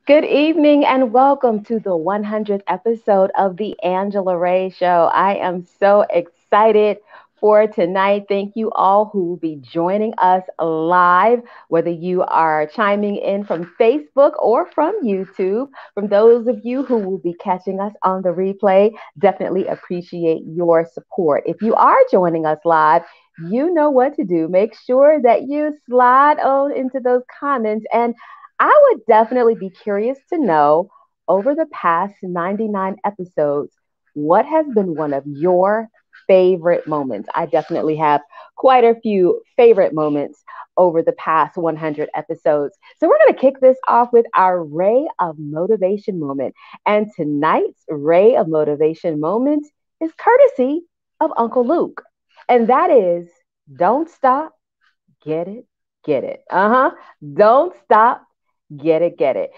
Good evening and welcome to the 100th episode of the Angela Ray Show. I am so excited for tonight. Thank you all who will be joining us live, whether you are chiming in from Facebook or from YouTube. From those of you who will be catching us on the replay, definitely appreciate your support. If you are joining us live, you know what to do. Make sure that you slide on into those comments and I would definitely be curious to know over the past 99 episodes, what has been one of your favorite moments? I definitely have quite a few favorite moments over the past 100 episodes. So we're going to kick this off with our Ray of Motivation moment. And tonight's Ray of Motivation moment is courtesy of Uncle Luke. And that is don't stop, get it, get it. Don't stop, get it, get it.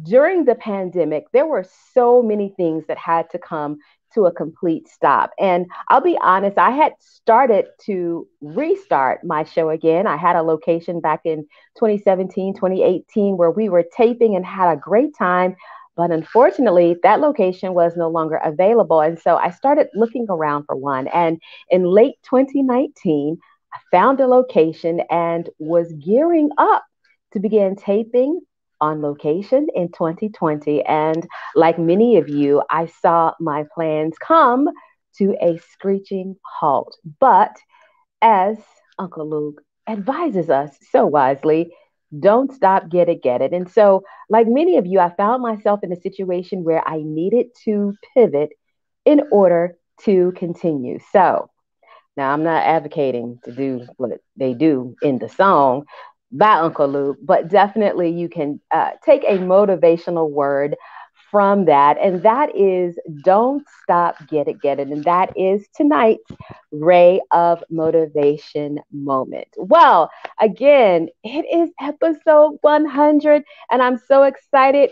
During the pandemic, there were so many things that had to come to a complete stop. And I'll be honest, I had started to restart my show again. I had a location back in 2017, 2018, where we were taping and had a great time. But unfortunately, that location was no longer available. And so I started looking around for one. And in late 2019, I found a location and was gearing up to begin taping on location in 2020. And like many of you, I saw my plans come to a screeching halt. But as Uncle Luke advises us so wisely, don't stop, get it, get it. And so, like many of you, I found myself in a situation where I needed to pivot in order to continue. So, now, I'm not advocating to do what they do in the song by Uncle Luke, but definitely you can take a motivational word from that. And that is don't stop, get it, get it. And that is tonight's Ray of Motivation moment. Well, again, it is episode 100, and I'm so excited.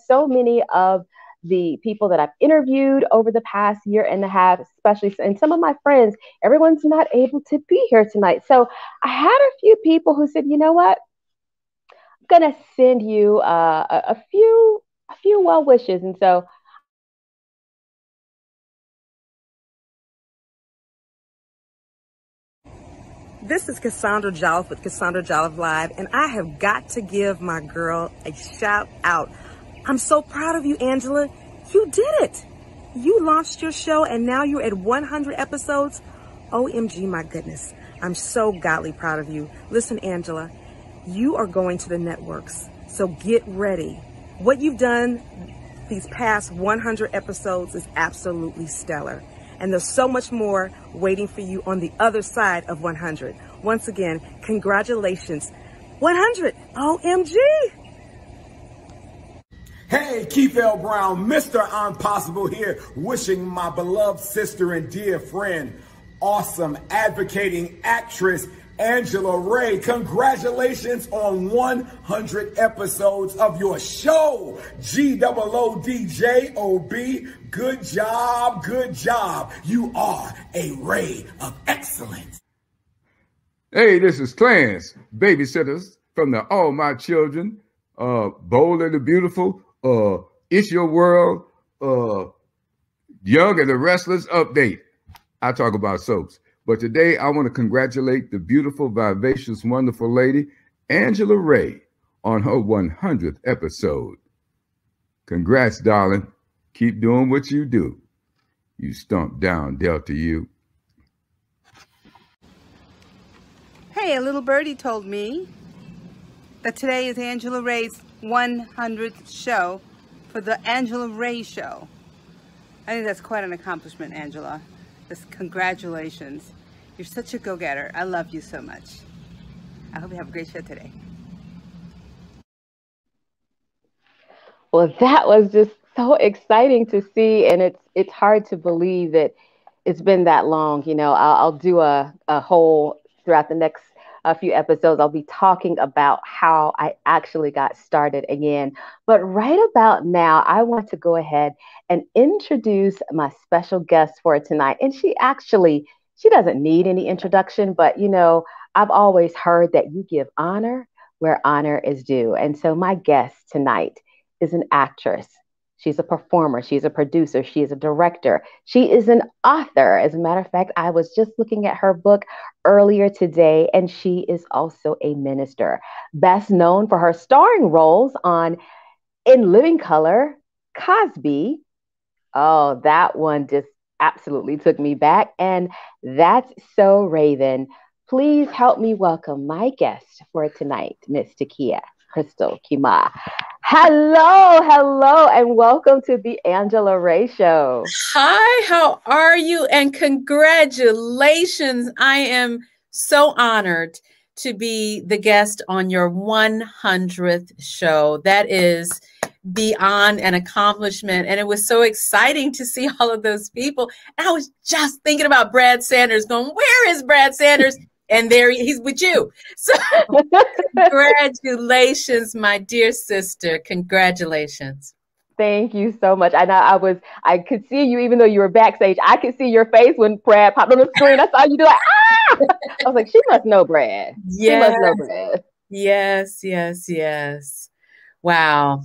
So many of the people that I've interviewed over the past year and a half, especially, and some of my friends, everyone's not able to be here tonight. So I had a few people who said, you know what? I'm gonna send you a few well wishes, and so This is Cassandra Jolliffe with Cassandra Jolliffe Live, and I have got to give my girl a shout out. I'm so proud of you, Angela. You did it. You launched your show, and now you're at 100 episodes. OMG, my goodness. I'm so godly proud of you. Listen, Angela, you are going to the networks, so get ready. What you've done these past 100 episodes is absolutely stellar. And there's so much more waiting for you on the other side of 100. Once again, congratulations. 100, OMG. Hey, Keith L. Brown, Mr. Impossible here, wishing my beloved sister and dear friend, awesome advocating actress, Angela Ray, congratulations on 100 episodes of your show. GOODJOB, good job, good job. You are a ray of excellence. Hey, this is Clarence, babysitters from the All My Children, Bold and the Beautiful, It's Your World, Young and the Restless update. I talk about soaps. But today, I want to congratulate the beautiful, vivacious, wonderful lady, Angela Ray, on her 100th episode. Congrats, darling. Keep doing what you do. You stomp down, Delta U. Hey, a little birdie told me that today is Angela Ray's 100th show for the Angela Ray Show. I think that's quite an accomplishment, Angela. Just congratulations. You're such a go-getter. I love you so much. I hope you have a great show today. well, that was just so exciting to see, and it's hard to believe that it's been that long. I'll do a whole throughout the next few episodes. I'll be talking about how I actually got started again. But right about now, I want to go ahead and introduce my special guest for tonight. And she doesn't need any introduction, but I've always heard that you give honor where honor is due. And so my guest tonight is an actress. She's a performer. She's a producer. She is a director. She is an author. As a matter of fact, I was just looking at her book earlier today, and she is also a minister. Best known for her starring roles on In Living Color, Cosby. Oh, that one just absolutely took me back. And That's So Raven. Please help me welcome my guest for tonight, Miss T'Keyah Crystal Keymáh. Hello, hello, and welcome to the Angela Ray Show. Hi, how are you? And congratulations. I am so honored to be the guest on your 100th show. That is beyond an accomplishment. And it was so exciting to see all of those people. And I was just thinking about Brad Sanders going, where is Brad Sanders? And there he's with you. So congratulations, my dear sister. Congratulations. Thank you so much. I could see you, even though you were backstage. I could see your face when Brad popped on the screen. I saw you do like, ah! I was like, she must know Brad. Yes. She must know Brad. Yes, yes, yes. Wow.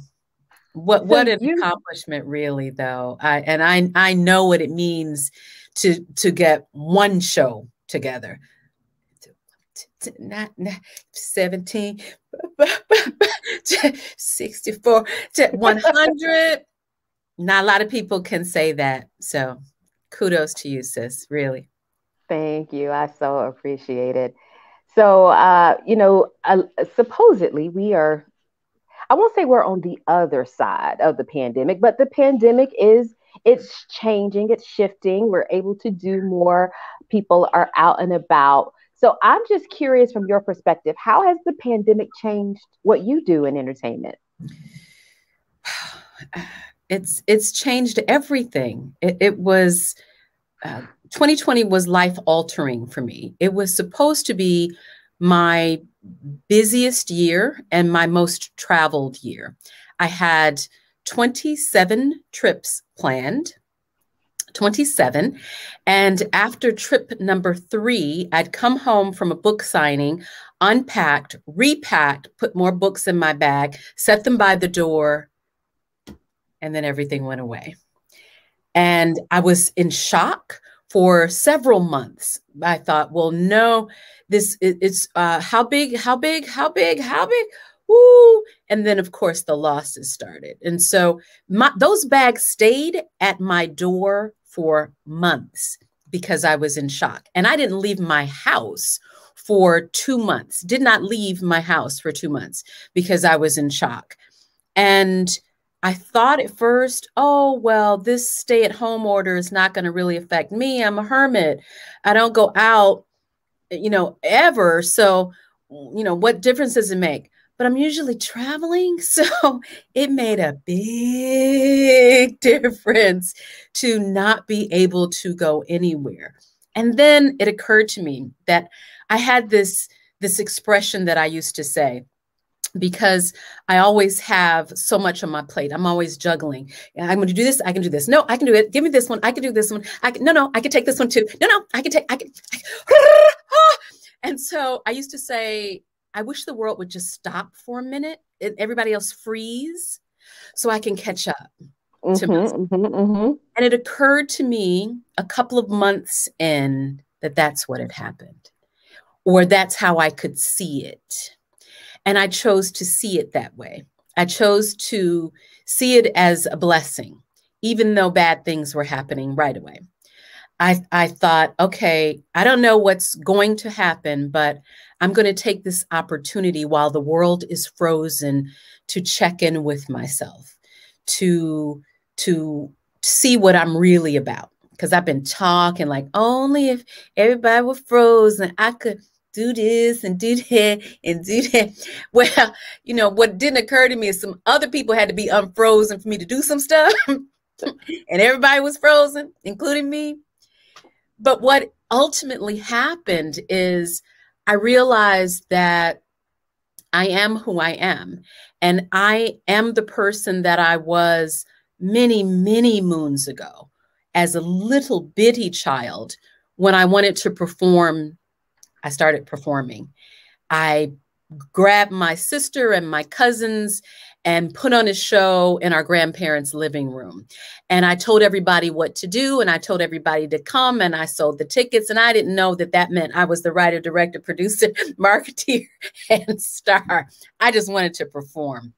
What an accomplishment, really, though. I know what it means to get one show together. 17, 64, 100. Not a lot of people can say that. So kudos to you, sis, really. Thank you. I so appreciate it. So, supposedly I won't say we're on the other side of the pandemic, but the pandemic it's changing, it's shifting. We're able to do more. People are out and about. So I'm just curious from your perspective, how has the pandemic changed what you do in entertainment? It's changed everything. It was 2020 was life altering for me. It was supposed to be my busiest year and my most traveled year. I had 27 trips planned. 27. And after trip number 3, I'd come home from a book signing, unpacked, repacked, put more books in my bag, set them by the door, and then everything went away. And I was in shock for several months. I thought, well, no, it's how big? Woo. And then, of course, the losses started. And so those bags stayed at my door for months because I was in shock. And I didn't leave my house for 2 months, did not leave my house for 2 months because I was in shock. And I thought at first, oh, well, this stay-at-home order is not going to really affect me. I'm a hermit. I don't go out, ever. So, what difference does it make? But I'm usually traveling, so it made a big difference to not be able to go anywhere. And then it occurred to me that I had this expression that I used to say, because I always have so much on my plate. I'm always juggling. I'm going to do this. I can do this. No, I can do it. Give me this one. I can do this one. No, I can take this one too. No, I can. And so I used to say, I wish the world would just stop for a minute and everybody else freeze so I can catch up to myself. And it occurred to me a couple of months in that that's what had happened, or that's how I could see it. And I chose to see it that way. I chose to see it as a blessing, even though bad things were happening right away. I thought, okay, I don't know what's going to happen, but I'm going to take this opportunity while the world is frozen to check in with myself, to see what I'm really about. Because I've been talking like, only if everybody were frozen, I could do this and do that and do that. Well, what didn't occur to me is some other people had to be unfrozen for me to do some stuff. And everybody was frozen, including me. But what ultimately happened is I realized that I am who I am. And I am the person that I was many, many moons ago as a little bitty child. When I wanted to perform, I started performing. I grabbed my sister and my cousins and put on a show in our grandparents' living room. And I told everybody what to do, and I told everybody to come, and I sold the tickets. And I didn't know that that meant I was the writer, director, producer, marketeer, and star. I just wanted to perform.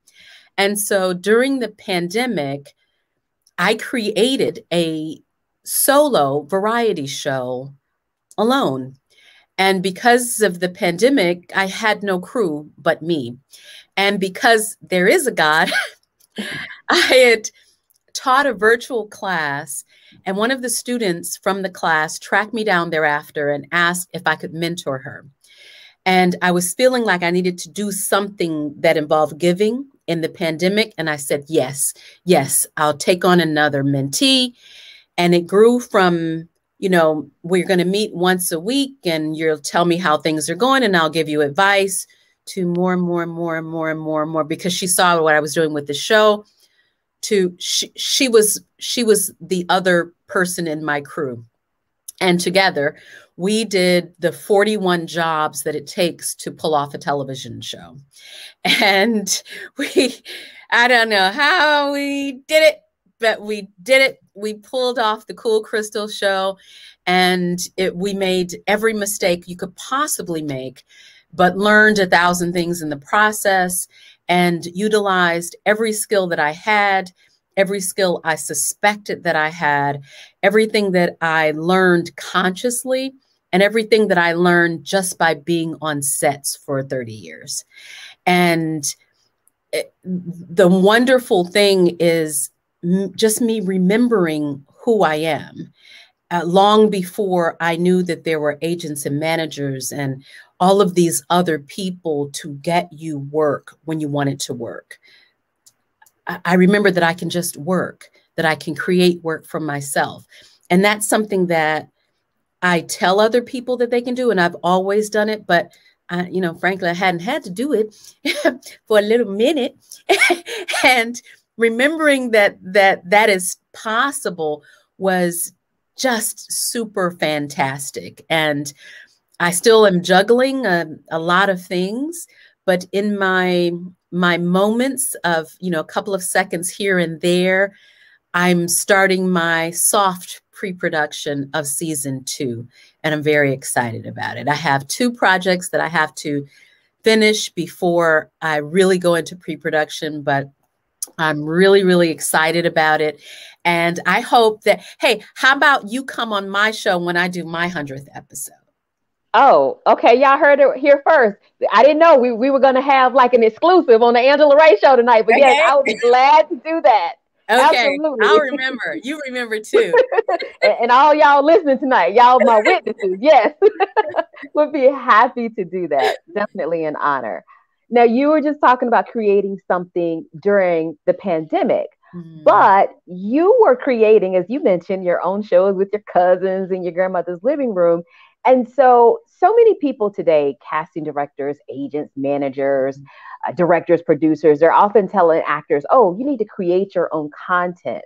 And so during the pandemic, I created a solo variety show alone. And because of the pandemic, I had no crew but me. And because there is a God, I had taught a virtual class, and one of the students from the class tracked me down thereafter and asked if I could mentor her. And I was feeling like I needed to do something that involved giving in the pandemic. And I said, yes, I'll take on another mentee. And it grew from, we're going to meet once a week and you'll tell me how things are going and I'll give you advice, to more and more and more and more and more and more, because she saw what I was doing with the show, to she was the other person in my crew. And together we did the 41 jobs that it takes to pull off a television show. And I don't know how we did it, but we did it. We pulled off the Cool Crystal show, and we made every mistake you could possibly make, but learned 1,000 things in the process and utilized every skill that I had, every skill I suspected that I had, everything that I learned consciously, and everything that I learned just by being on sets for 30 years. And the wonderful thing is just me remembering who I am. Long before I knew that there were agents and managers and all of these other people to get you work when you want it to work. I remember that I can just work, that I can create work for myself. And that's something that I tell other people that they can do. And I've always done it, but frankly, I hadn't had to do it for a little minute. And remembering that is possible was just super fantastic. And I still am juggling a lot of things, but in my moments of, a couple of seconds here and there, I'm starting my soft pre-production of season 2, and I'm very excited about it. I have 2 projects that I have to finish before I really go into pre-production, but I'm really, really excited about it. And I hope that, hey, how about you come on my show when I do my 100th episode? Oh, okay. Y'all heard it here first. I didn't know we were going to have like an exclusive on the Angela Ray show tonight, but yes, I would be glad to do that. Okay, absolutely. I'll remember. You remember too. and all y'all listening tonight, y'all my witnesses. Yes, would be happy to do that. Definitely an honor. Now, you were just talking about creating something during the pandemic, but you were creating, as you mentioned, your own shows with your cousins in your grandmother's living room. And so many people today, casting directors, agents, managers, directors, producers, they're often telling actors, oh, you need to create your own content.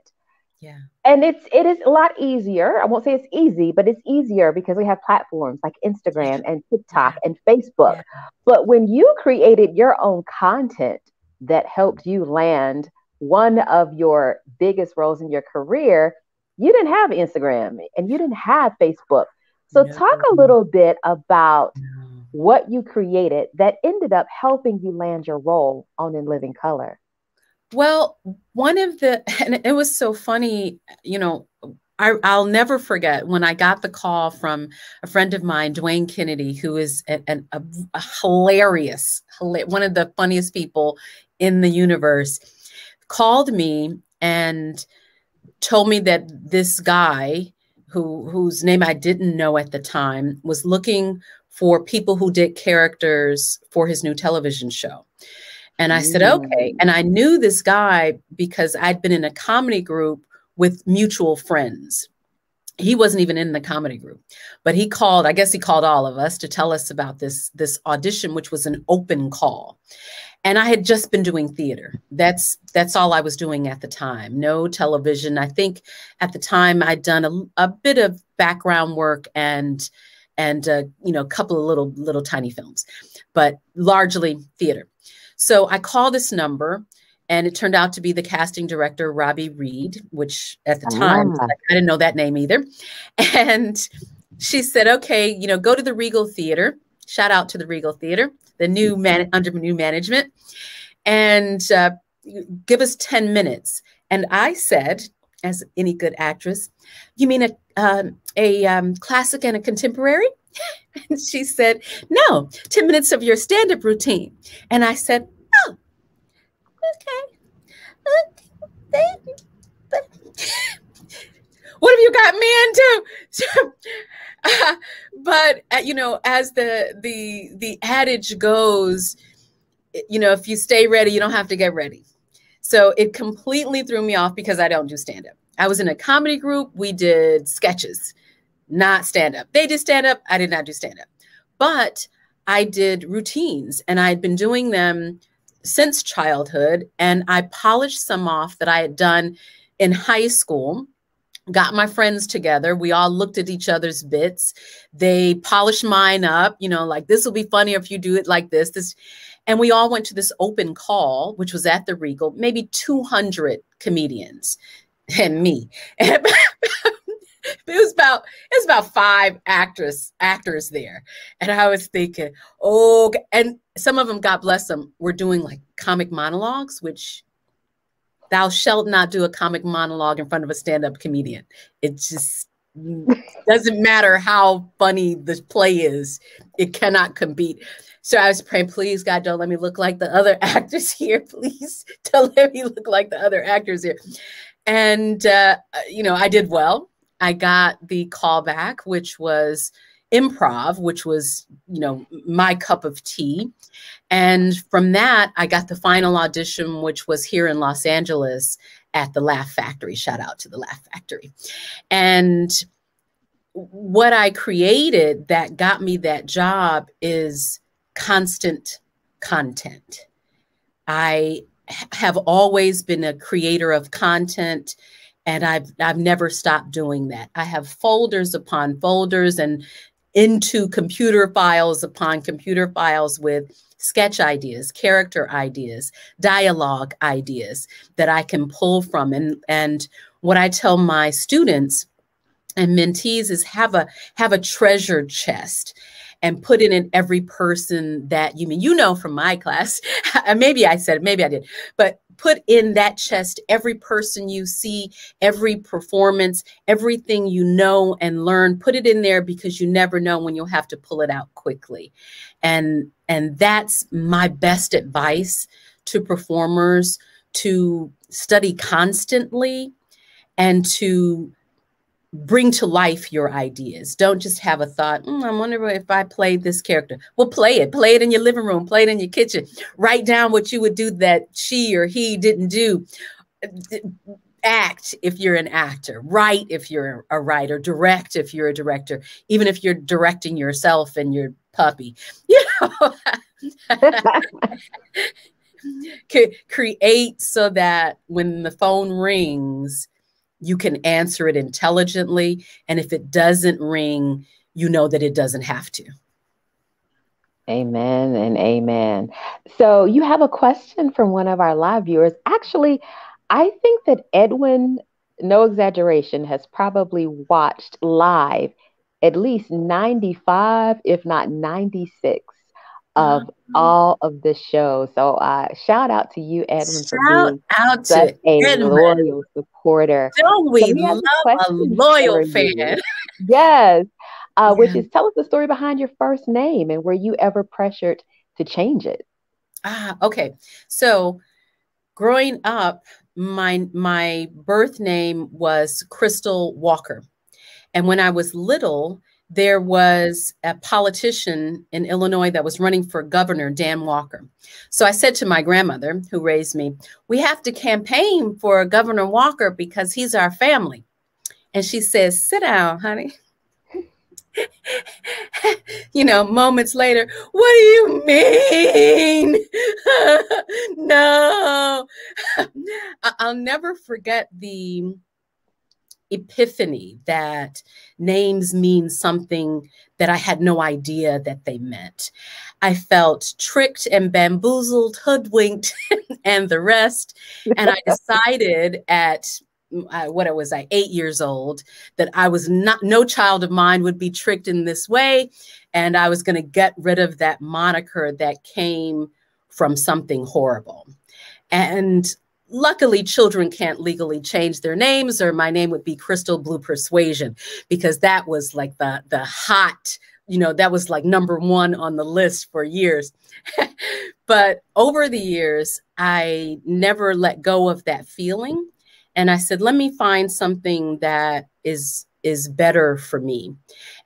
Yeah. And it is a lot easier. I won't say it's easy, but it's easier because we have platforms like Instagram and TikTok and Facebook. Yeah. But when you created your own content that helped you land one of your biggest roles in your career, you didn't have Instagram and you didn't have Facebook. So talk a little bit about what you created that ended up helping you land your role on In Living Color. Well, and it was so funny, I'll never forget when I got the call from a friend of mine, Dwayne Kennedy, who is a hilarious, one of the funniest people in the universe, called me and told me that this guy, whose name I didn't know at the time, was looking for people who did characters for his new television show. And I said, okay. And I knew this guy because I'd been in a comedy group with mutual friends. He wasn't even in the comedy group, but he called, I guess he called all of us to tell us about this audition, which was an open call. And I had just been doing theater. That's all I was doing at the time. No television. I think at the time I'd done a bit of background work and and a couple of little tiny films, but largely theater. So I call this number, and it turned out to be the casting director, Robbie Reed, which at the time, I didn't know that name either. And she said, okay, go to the Regal Theater. Shout out to the Regal Theater, the under new management, and give us 10 minutes. And I said, as any good actress, you mean a classic and a contemporary? And she said, no, 10 minutes of your stand-up routine. And I said, oh, okay. What have you got me into? But as the adage goes, if you stay ready, you don't have to get ready. So it completely threw me off because I don't do stand-up. I was in a comedy group. We did sketches, not stand-up. They did stand-up. I did not do stand-up. But I did routines, and I had been doing them since childhood, and I polished some off that I had done in high school, got my friends together. We all looked at each other's bits. They polished mine up, like, this will be funnier if you do it like this. And we all went to this open call, which was at the Regal, maybe 200 comedians and me. And it was about 5 actors there. And I was thinking, oh, and some of them, God bless them, were doing like comic monologues, which thou shalt not do a comic monologue in front of a stand-up comedian. It just doesn't matter how funny the play is. It cannot compete. So I was praying, please, God, don't let me look like the other actors here. Please don't let me look like the other actors here. And, I did well. I got the call back, which was improv, which was, my cup of tea. And from that, I got the final audition, which was here in Los Angeles at the Laugh Factory. Shout out to the Laugh Factory. And what I created that got me that job is constant content. I have always been a creator of content, and I've never stopped doing that. I have folders upon folders and into computer files upon computer files with sketch ideas, character ideas, dialogue ideas that I can pull from. And what I tell my students and mentees is have a treasure chest and put it in every person that from my class. Maybe I said it, maybe I did, but put in that chest every person you see, every performance, everything you know and learn, put it in there, because you never know when you'll have to pull it out quickly. And that's my best advice to performers, to study constantly and to bring to life your ideas. Don't just have a thought, I'm wondering if I played this character. Well, play it in your living room, play it in your kitchen, write down what you would do that she or he didn't do. Act if you're an actor, write if you're a writer, direct if you're a director, even if you're directing yourself and your puppy, create so that when the phone rings, you can answer it intelligently. And if it doesn't ring, you know that it doesn't have to. Amen and amen. So you have a question from one of our live viewers. Actually, I think that Edwin, no exaggeration, has probably watched live at least 95, if not 96 of all of the shows. So shout out to you, Edwin, for being such a loyal supporter. Don't we love a loyal fan? Yes. Which is, tell us the story behind your first name and were you ever pressured to change it? Okay. So growing up, my birth name was Crystal Walker. And when I was little, there was a politician in Illinois that was running for governor, Dan Walker. So I said to my grandmother, who raised me, we have to campaign for Governor Walker because he's our family. And she says, sit down, honey. Moments later, what do you mean? No. I'll never forget the epiphany that names mean something that I had no idea that they meant. I felt tricked and bamboozled, hoodwinked, and the rest. And I decided at what was I, 8 years old, that I was no child of mine would be tricked in this way. And I was going to get rid of that moniker that came from something horrible. And luckily, children can't legally change their names, or my name would be Crystal Blue Persuasion, because that was like the hot, that was like #1 on the list for years. But over the years, I never let go of that feeling. And I said, let me find something that is better for me.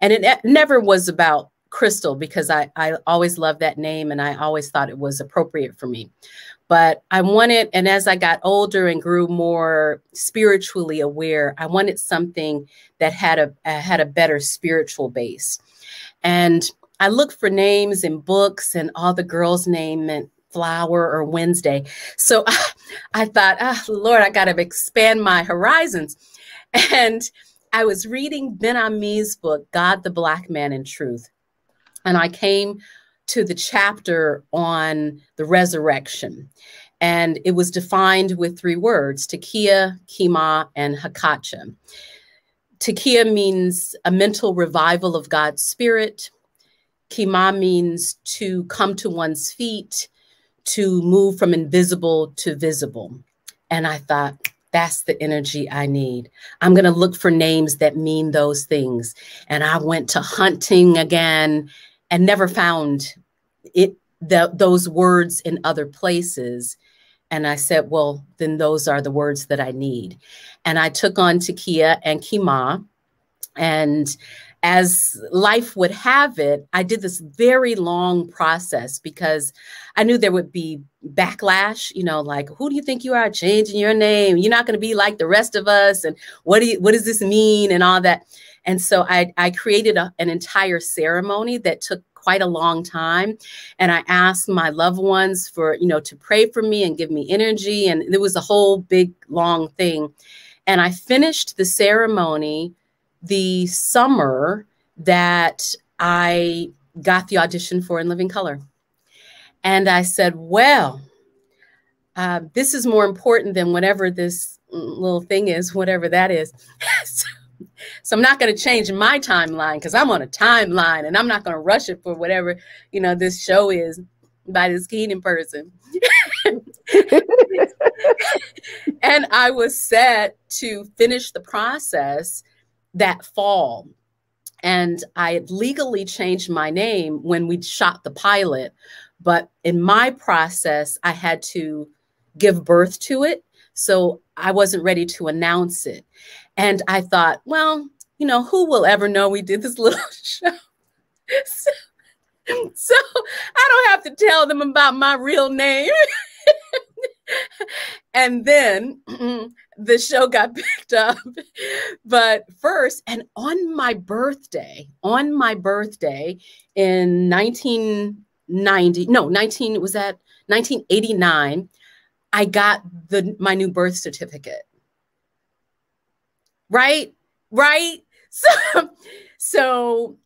And it never was about Crystal, because I always loved that name and I always thought it was appropriate for me. But I wanted, and as I got older and grew more spiritually aware, I wanted something that had a better spiritual base. And I looked for names in books, and all the girls' name meant flower or Wednesday. So I thought, Lord, I got to expand my horizons. And I was reading Ben Ami's book, God, the Black Man in Truth. And I came to the chapter on the resurrection. And it was defined with 3 words, T'Keyah, Keymáh, and Hakacha. T'Keyah means a mental revival of God's spirit. Keymáh means to come to one's feet, to move from invisible to visible. And I thought, that's the energy I need. I'm going to look for names that mean those things. And I went to hunting again and never found those words in other places. And I said, well, then those are the words that I need. And I took on T'Keyah and Keymáh. And as life would have it, I did this very long process because I knew there would be backlash, like, who do you think you are changing your name? You're not going to be like the rest of us. And what does this mean? And all that. And so I created an entire ceremony that took quite a long time. And I asked my loved ones to pray for me and give me energy. And it was a whole big, long thing. And I finished the ceremony the summer that I got the audition for In Living Color. And I said, well, this is more important than whatever this little thing is, whatever that is. So I'm not going to change my timeline, because I'm on a timeline, and I'm not going to rush it for whatever, this show is by this Keenan person. And I was set to finish the process that fall. And I had legally changed my name when we shot the pilot. But in my process, I had to give birth to it. So I wasn't ready to announce it. And I thought, well, who will ever know we did this little show? So I don't have to tell them about my real name. And then the show got picked up. But first, and on my birthday in 1989, I got my new birth certificate. Right? So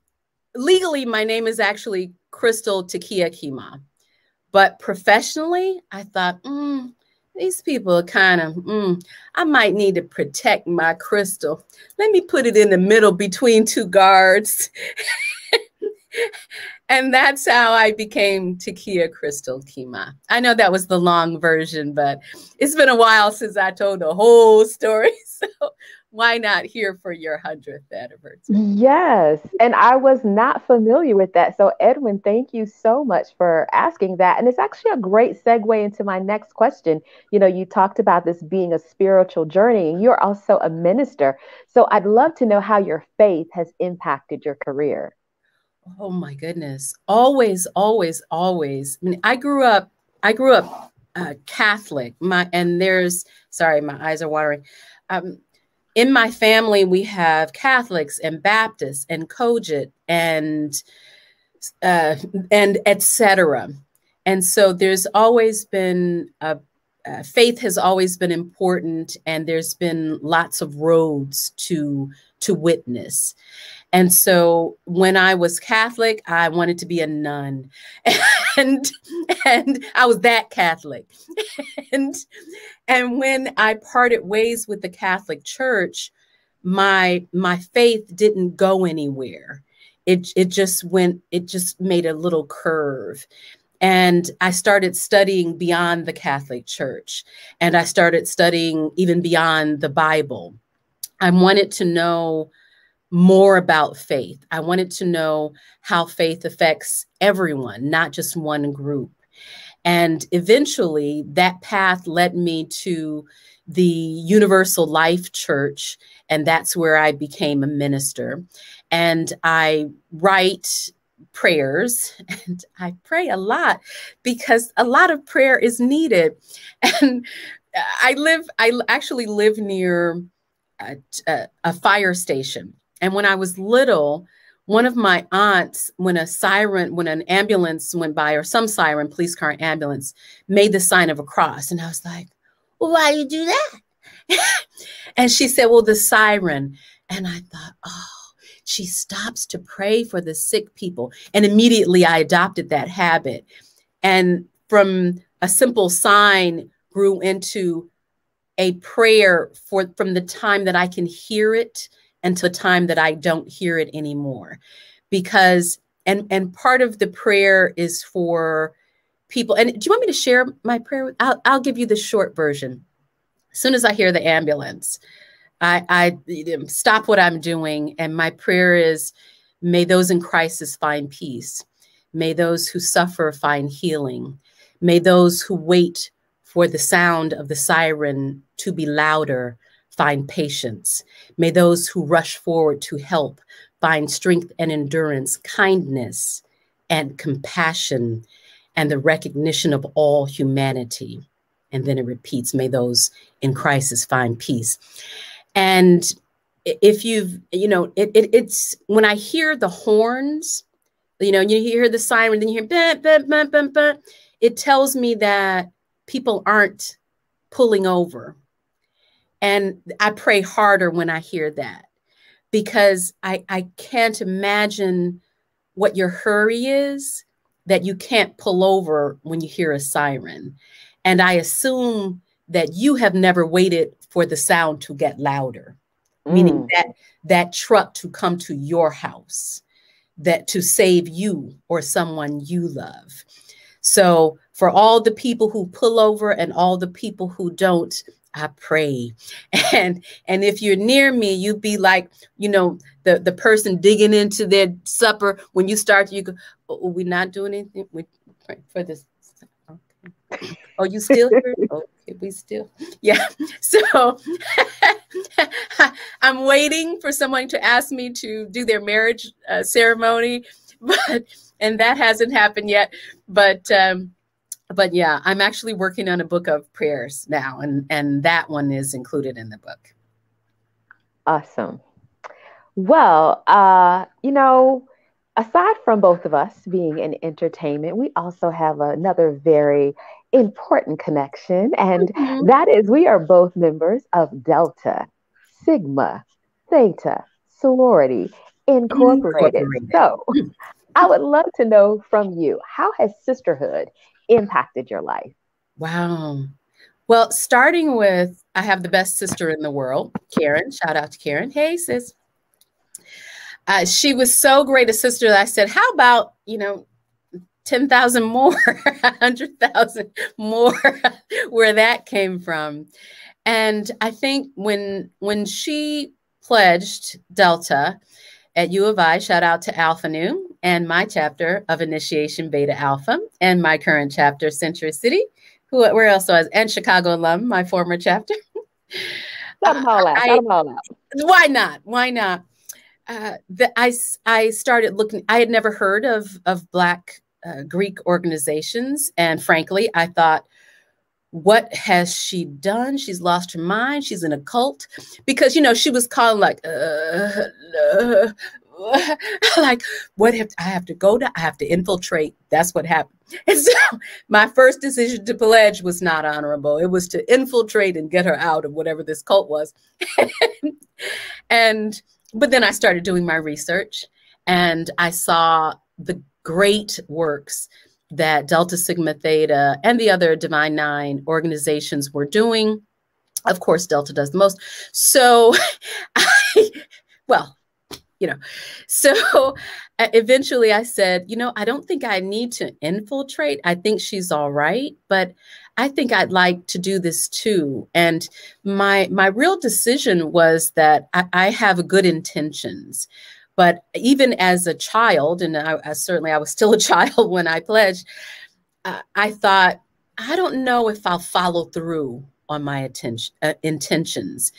legally, my name is actually Crystal T'Keyah Keymáh. But professionally, I thought, these people are kind of, I might need to protect my crystal. Let me put it in the middle between 2 guards. And that's how I became T'Keyah Crystal Keymáh. I know that was the long version, but it's been a while since I told the whole story. So why not here for your 100th anniversary? Yes. And I was not familiar with that. So Edwin, thank you so much for asking that. And it's actually a great segue into my next question. You talked about this being a spiritual journey, and you're also a minister. So I'd love to know how your faith has impacted your career. Oh my goodness. Always, always, always. I mean, I grew up Catholic. Sorry, my eyes are watering. In my family, we have Catholics and Baptists and Cogit and et cetera. And so there's always been a faith has always been important, and there's been lots of roads to witness. And so when I was Catholic, I wanted to be a nun, and I was that Catholic. And when I parted ways with the Catholic Church, my faith didn't go anywhere. It just made a little curve. And I started studying beyond the Catholic Church, and I started studying even beyond the Bible. I wanted to know more about faith. I wanted to know how faith affects everyone, not just one group. And eventually that path led me to the Universal Life Church, and that's where I became a minister. And I write prayers, and I pray a lot because a lot of prayer is needed. And I actually live near a fire station. And when I was little, one of my aunts, when an ambulance went by, or some siren, police car, ambulance, made the sign of a cross. And I was like, well, why do you do that? And she said, well, the siren. And I thought, oh, she stops to pray for the sick people. And immediately I adopted that habit. And from a simple sign grew into a prayer from the time that I can hear it until the time that I don't hear it anymore. Because, and part of the prayer is for people. And do you want me to share my prayer? I'll give you the short version. As soon as I hear the ambulance, I stop what I'm doing. And my prayer is, may those in crisis find peace. May those who suffer find healing. May those who wait for the sound of the siren to be louder find patience. May those who rush forward to help find strength and endurance, kindness and compassion, and the recognition of all humanity. And then it repeats, may those in crisis find peace. And if it's when I hear the horns, you hear the siren, then you hear, bah, bah, bah, bah, bah, it tells me that people aren't pulling over. And I pray harder when I hear that, because I can't imagine what your hurry is, that you can't pull over when you hear a siren. And I assume that you have never waited for the sound to get louder, meaning that truck to come to your house, that to save you or someone you love. So for all the people who pull over and all the people who don't, I pray. And if you're near me, you'd be like, the person digging into their supper. When you start, you go, oh, we're not doing anything. We pray for this. Okay. Oh, you still here? Okay, we still. Yeah. So I'm waiting for someone to ask me to do their marriage ceremony, and that hasn't happened yet. But yeah, I'm actually working on a book of prayers now, and that one is included in the book. Awesome. Well, aside from both of us being in entertainment, we also have another very important connection, and that is we are both members of Delta Sigma Theta Sorority Incorporated. So I would love to know from you, how has sisterhood impacted your life? Wow. Well, starting with, I have the best sister in the world, Karen. Shout out to Karen. Hey, sis. She was so great a sister that I said, how about, 10,000 more, 100,000 more, where that came from. And I think when she pledged Delta at U of I, shout out to Alpha Nu and my chapter of Initiation Beta Alpha, and my current chapter, Century City, where else was, and Chicago alum, my former chapter. Shout them all out. Why not? Why not? I started looking. I had never heard of Black Greek organizations, and frankly, I thought, what has she done? She's lost her mind. She's in a cult, because she was calling like, like, what if I have to go to, I have to infiltrate. That's what happened. And so my first decision to pledge was not honorable. It was to infiltrate and get her out of whatever this cult was. But then I started doing my research, and I saw the great works that Delta Sigma Theta and the other Divine Nine organizations were doing. Of course, Delta does the most. So, so eventually I said, I don't think I need to infiltrate. I think she's all right, but I think I'd like to do this too. And my real decision was that I have good intentions. But even as a child, and I was still a child when I pledged, I thought, I don't know if I'll follow through on my intentions.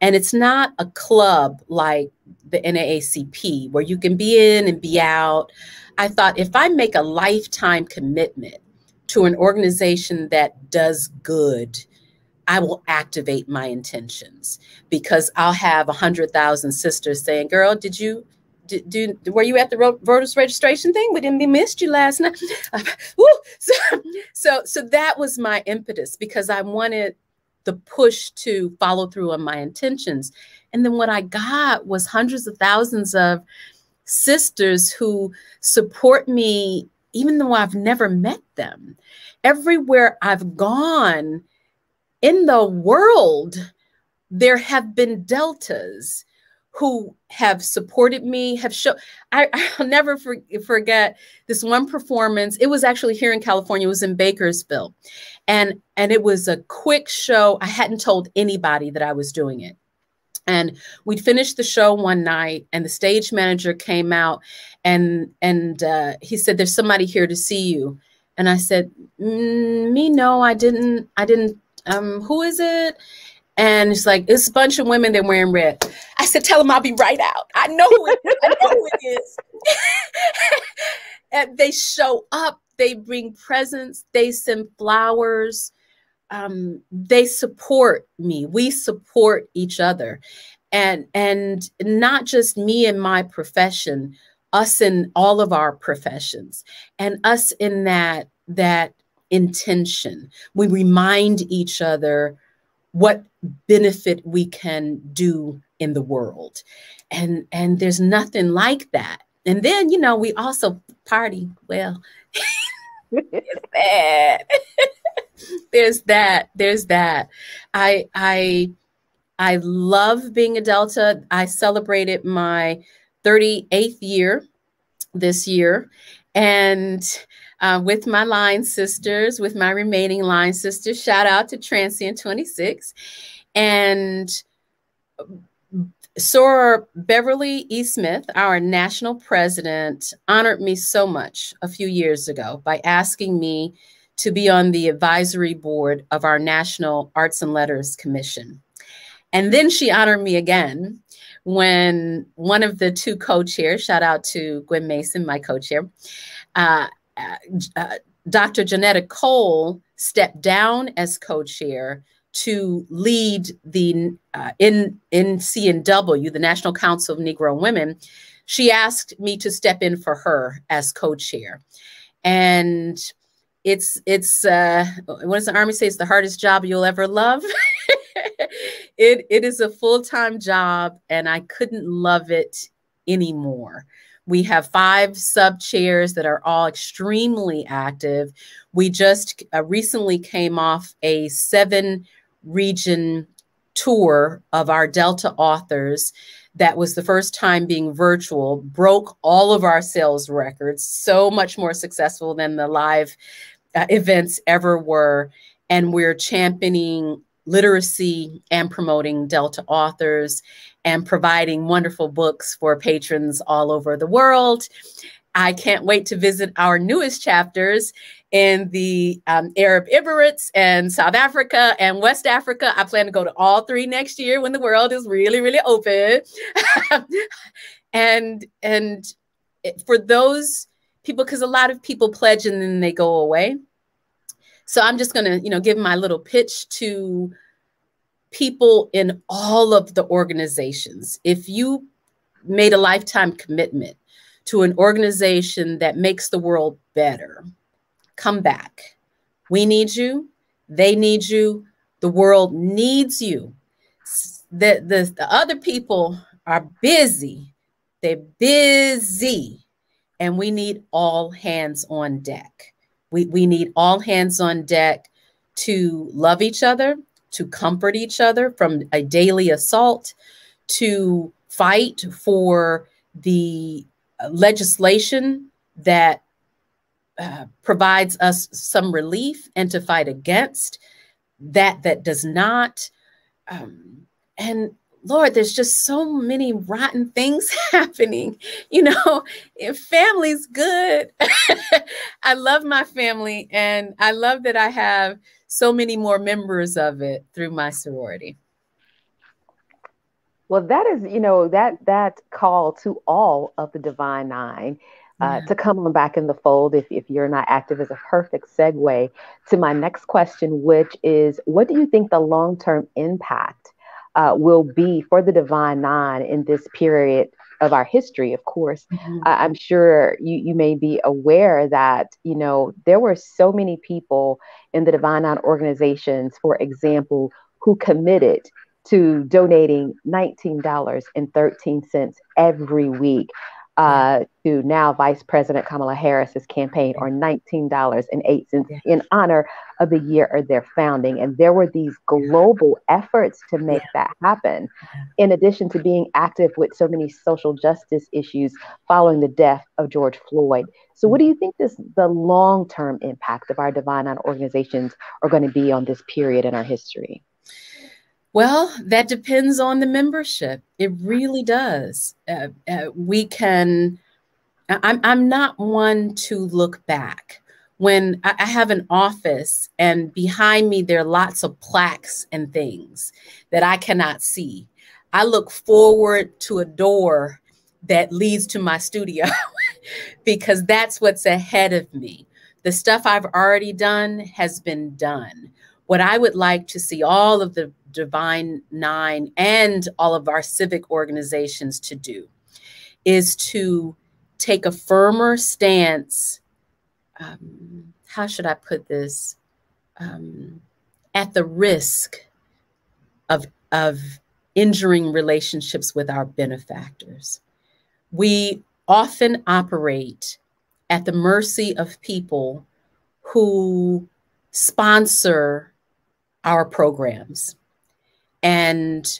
And it's not a club like the NAACP where you can be in and be out. I thought, if I make a lifetime commitment to an organization that does good, I will activate my intentions, because I'll have 100,000 sisters saying, girl, were you at the voters registration thing? We missed you last night. So that was my impetus, because I wanted the push to follow through on my intentions. And then what I got was hundreds of thousands of sisters who support me, even though I've never met them. Everywhere I've gone in the world, there have been Deltas who have supported me, I'll never forget this one performance. It was actually here in California. It was in Bakersfield. And it was a quick show. I hadn't told anybody that I was doing it. And we'd finished the show one night, and the stage manager came out, and he said, there's somebody here to see you. And I said, me, no, I didn't, who is it? And it's like, it's a bunch of women that are wearing red. I said, tell them I'll be right out. I know who it is. I know who it is. And they show up. They bring presents. They send flowers. They support me. We support each other. And not just me and my profession, us in all of our professions, and us in that intention. We remind each other what benefit we can do in the world. And there's nothing like that. And then, we also party. Well, there's that. I love being a Delta. I celebrated my 38th year this year. And with my line sisters, with my remaining line sisters, shout out to Transient 26. And Soror Beverly E. Smith, our national president, honored me so much a few years ago by asking me to be on the advisory board of our National Arts and Letters Commission. And then she honored me again when one of the two co-chairs, shout out to Gwen Mason, my co-chair, Dr. Janetta Cole stepped down as co-chair to lead the NCNW, the National Council of Negro Women. She asked me to step in for her as co-chair. And it's what does the Army say? It's the hardest job you'll ever love. It is a full-time job, and I couldn't love it anymore. We have 5 sub-chairs that are all extremely active. We just recently came off a 7-region tour of our Delta authors. That was the first time being virtual, broke all of our sales records, so much more successful than the live events ever were. And we're championing literacy and promoting Delta authors and providing wonderful books for patrons all over the world. I can't wait to visit our newest chapters in the Arab Emirates and South Africa and West Africa. I plan to go to all 3 next year when the world is really, really open. and for those people, because a lot of people pledge and then they go away. So I'm just going to, give my little pitch to people in all of the organizations. If you made a lifetime commitment to an organization that makes the world better. Come back. We need you. They need you. The world needs you. The other people are busy. They're busy. And we need all hands on deck. We need all hands on deck to love each other, to comfort each other from a daily assault, to fight for the legislation that provides us some relief, and to fight against that does not. And Lord, there's just so many rotten things happening. You know, if family's good. I love my family, and I love that I have so many more members of it through my sorority. Well, that is, that call to all of the Divine Nine to come on back in the fold if you're not active is a perfect segue to my next question, which is, what do you think the long-term impact will be for the Divine Nine in this period of our history? Of course, I'm sure you may be aware that, there were so many people in the Divine Nine organizations, for example, who committed to donating $19.13 every week to now Vice President Kamala Harris's campaign, or $19.08 in honor of the year of their founding. And there were these global efforts to make that happen, in addition to being active with so many social justice issues following the death of George Floyd. So what do you think the long-term impact of our Divine Nine organizations are going to be on this period in our history? Well, that depends on the membership. It really does. I'm not one to look back. When I have an office and behind me, there are lots of plaques and things that I cannot see, I look forward to a door that leads to my studio because that's what's ahead of me. The stuff I've already done has been done. What I would like to see all of the Divine Nine and all of our civic organizations to do is to take a firmer stance. How should I put this? At the risk of injuring relationships with our benefactors. We often operate at the mercy of people who sponsor our programs. And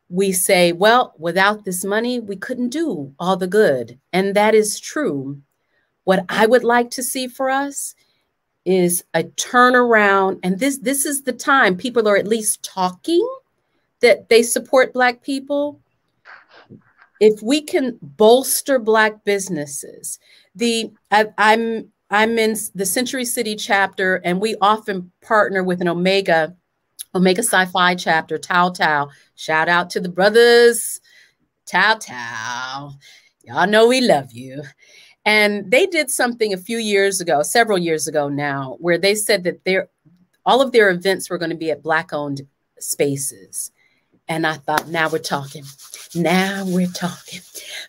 we say, well, without this money, we couldn't do all the good. And that is true. What I would like to see for us is a turnaround. And this is the time people are at least talking that they support Black people. If we can bolster Black businesses, I'm in the Century City chapter, and we often partner with an Omega Sci-Fi chapter, Tao Tao. Shout out to the brothers, Tao Tao. Y'all know we love you. And they did something a few years ago, several years ago now, where they said that all of their events were going to be at Black-owned spaces. And I thought, now we're talking. Now we're talking.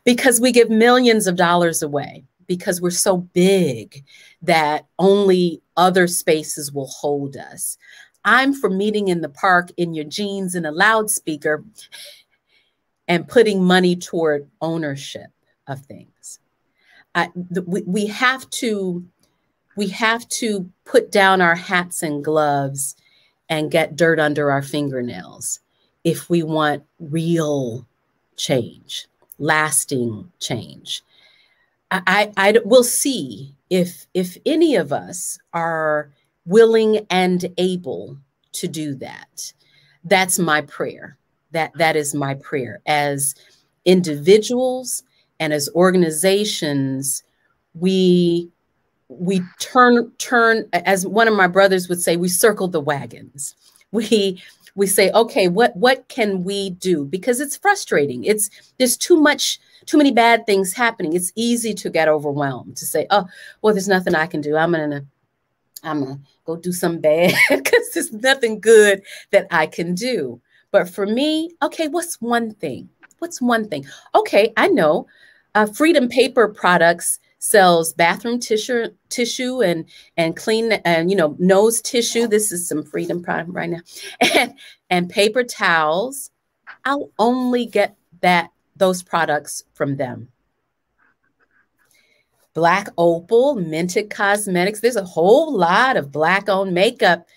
Because we give millions of dollars away, because we're so big that only other spaces will hold us. I'm for meeting in the park in your jeans and a loudspeaker and putting money toward ownership of things. We have to put down our hats and gloves and get dirt under our fingernails if we want real change, lasting change. We'll see if any of us are willing and able to do that. That's my prayer. That is my prayer. As individuals and as organizations, we turn, as one of my brothers would say, we circle the wagons. We say, okay, what can we do? Because it's frustrating. There's too many bad things happening. It's easy to get overwhelmed, to say, oh, well, there's nothing I can do. I'm gonna go do something bad because there's nothing good that I can do. But for me, okay, what's one thing What's one thing? Okay, I know. Freedom Paper Products sells bathroom tissue and clean and nose tissue. This is some Freedom product right now, and paper towels. I'll only get those products from them. Black Opal, Minted Cosmetics. There's a whole lot of Black-owned makeup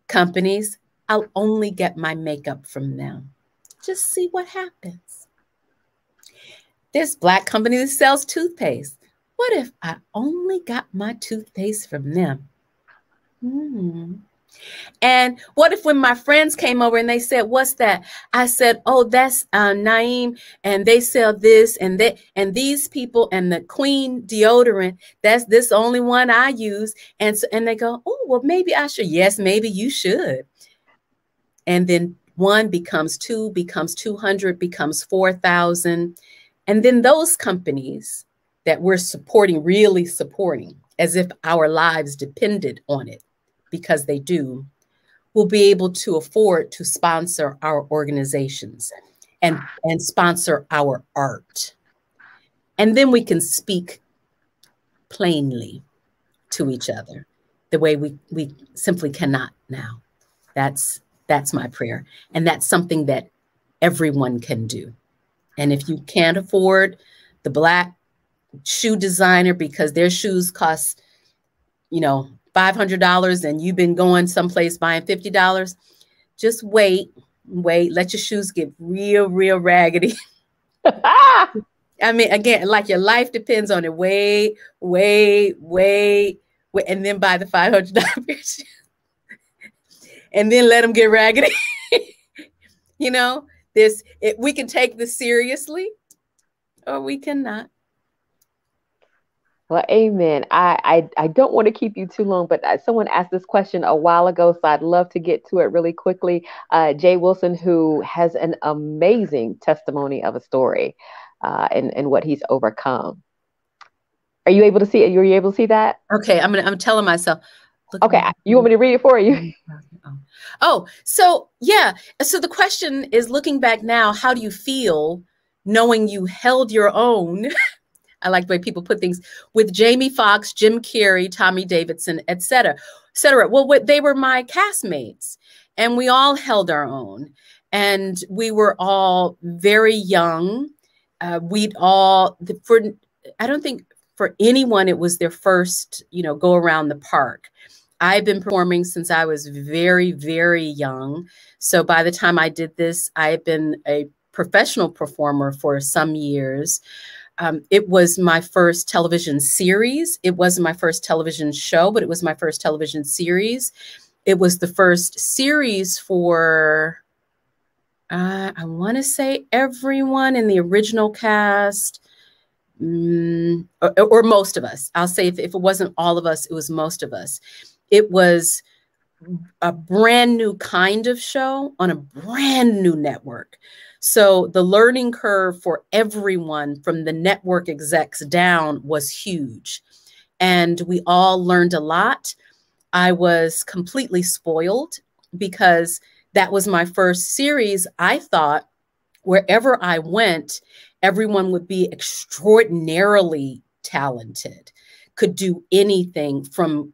companies. I'll only get my makeup from them. Just see what happens. There's Black company that sells toothpaste. What if I only got my toothpaste from them? And what if when my friends came over and they said, what's that? I said, oh, that's Naeem, and they sell this and that, and these people, and the Queen deodorant, that's this only one I use. And they go, oh, well, maybe I should. Yes, maybe you should. And then 1 becomes 2, becomes 200, becomes 4,000. And then those companies that we're supporting, really supporting, as if our lives depended on it, because they do, will be able to afford to sponsor our organizations and sponsor our art. And then we can speak plainly to each other the way we simply cannot now. That's my prayer. And that's something that everyone can do. And if you can't afford the Black shoe designer because their shoes cost, $500 and you've been going someplace buying $50, just wait, let your shoes get real raggedy. I mean, again, like your life depends on it. Wait, and then buy the $500 pair of shoes. And then let them get raggedy. We can take this seriously or we cannot. Well, amen. I don't want to keep you too long, but someone asked this question a while ago, so I'd love to get to it really quickly. Jay Wilson, who has an amazing testimony of a story and what he's overcome. Are you able to see it? Are you able to see that? Okay, I'm telling myself. Okay, you want me to read it for you? Oh, so yeah. So the question is, looking back now, how do you feel knowing you held your own? I like the way people put things with Jamie Foxx, Jim Carrey, Tommy Davidson, et cetera. Well, they were my castmates and we all held our own and we were all very young. I don't think for anyone, it was their first, go around the park. I've been performing since I was very, very young. So by the time I did this, I had been a professional performer for some years. It was my first television series. It wasn't my first television show, but it was my first television series. It was the first series for, I want to say everyone in the original cast, or most of us. I'll say if it wasn't all of us, it was most of us. It was a brand new kind of show on a brand new network. So the learning curve for everyone from the network execs down was huge. And we all learned a lot. I was completely spoiled because that was my first series. I thought wherever I went, everyone would be extraordinarily talented, could do anything from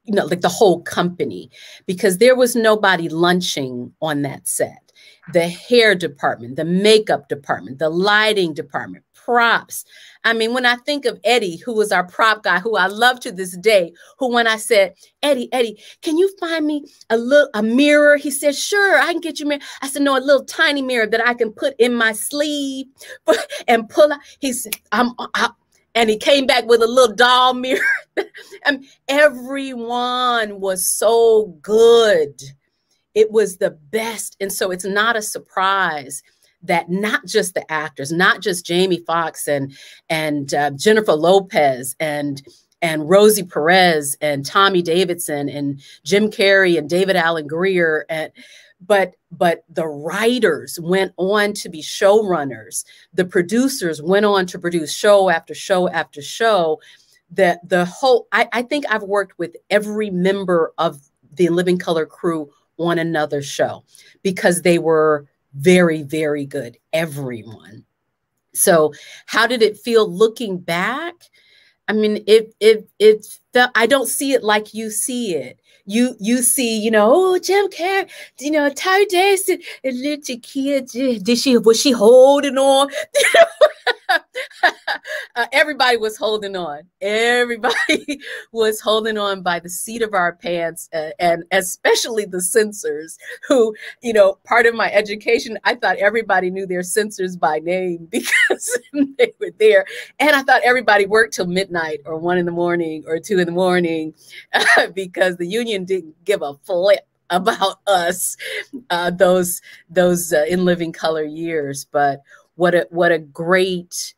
like the whole company, because there was nobody lunching on that set. The hair department, the makeup department, the lighting department, props. I mean, when I think of Eddie, who was our prop guy, who I love to this day, who when I said, Eddie, can you find me a mirror? He said, sure, I can get you a mirror. I said, no, a little tiny mirror that I can put in my sleeve and pull out. He said, and he came back with a little doll mirror. And everyone was so good. It was the best. And so it's not a surprise that not just the actors, not just Jamie Foxx and Jennifer Lopez and Rosie Perez and Tommy Davidson and Jim Carrey and David Alan Grier, but the writers went on to be showrunners. The producers went on to produce show after show after show. The whole, I think I've worked with every member of the Living Color crew on another show because they were very, very good, everyone. So how did it feel looking back? I mean, it felt, I don't see it like you see it. You see, you know, oh, Jim Carrey, you know, Ty Days and little T'Keyah, was she holding on? Everybody was holding on. Everybody was holding on by the seat of our pants, and especially the censors who, you know, part of my education, I thought everybody knew their censors by name because they were there. And I thought everybody worked till midnight or 1 in the morning or 2 in the morning because the union didn't give a flip about us, those in living color years. But what a great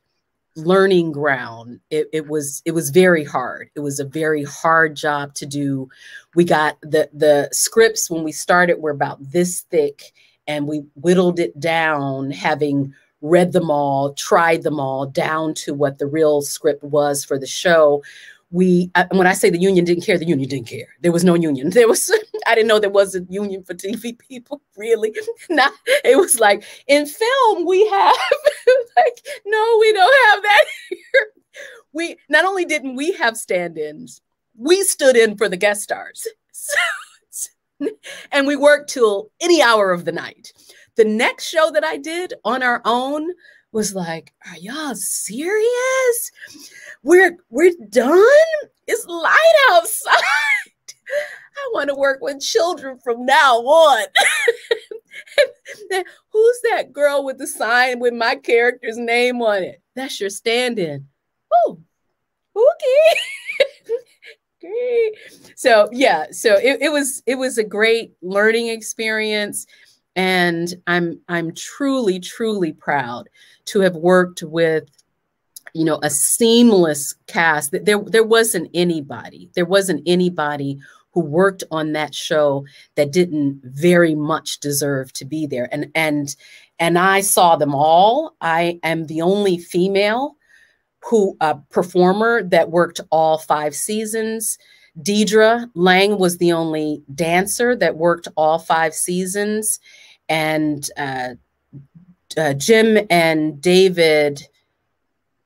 learning ground. It was very hard. It was a very hard job to do. We got the scripts when we started were about this thick, and we whittled it down, having read them all, tried them all, down to what the real script was for the show. When I say the union didn't care, the union didn't care. There was no union. I didn't know there was a union for TV people, really. Not, it was like, in film, we have, like, no, we don't have that here. Not only didn't we have stand-ins, we stood in for the guest stars. And we worked till any hour of the night. The next show that I did on our own was like, are y'all serious? We're done? It's light outside. I want to work with children from now on. Who's that girl with the sign with my character's name on it? That's your stand-in. Oh, okay. Great. So yeah, so it was a great learning experience. And I'm truly, truly proud to have worked with, you know, a seamless cast. There wasn't anybody who worked on that show that didn't very much deserve to be there. And I saw them all. I am the only female performer that worked all 5 seasons. Deidre Lang was the only dancer that worked all 5 seasons. And Jim and David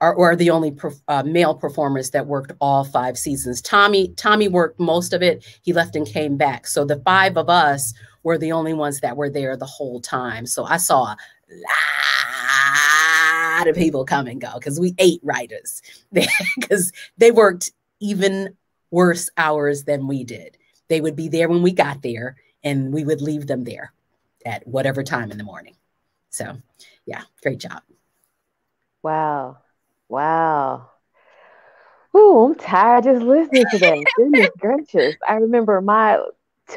are the only male performers that worked all 5 seasons. Tommy worked most of it. He left and came back. So the 5 of us were the only ones that were there the whole time. So I saw a lot of people come and go because we 8 writers because they worked even worse hours than we did. They would be there when we got there, and we would leave them there at whatever time in the morning. So yeah, great job. Wow. Wow. Ooh, I'm tired just listening to that. Goodness gracious. I remember my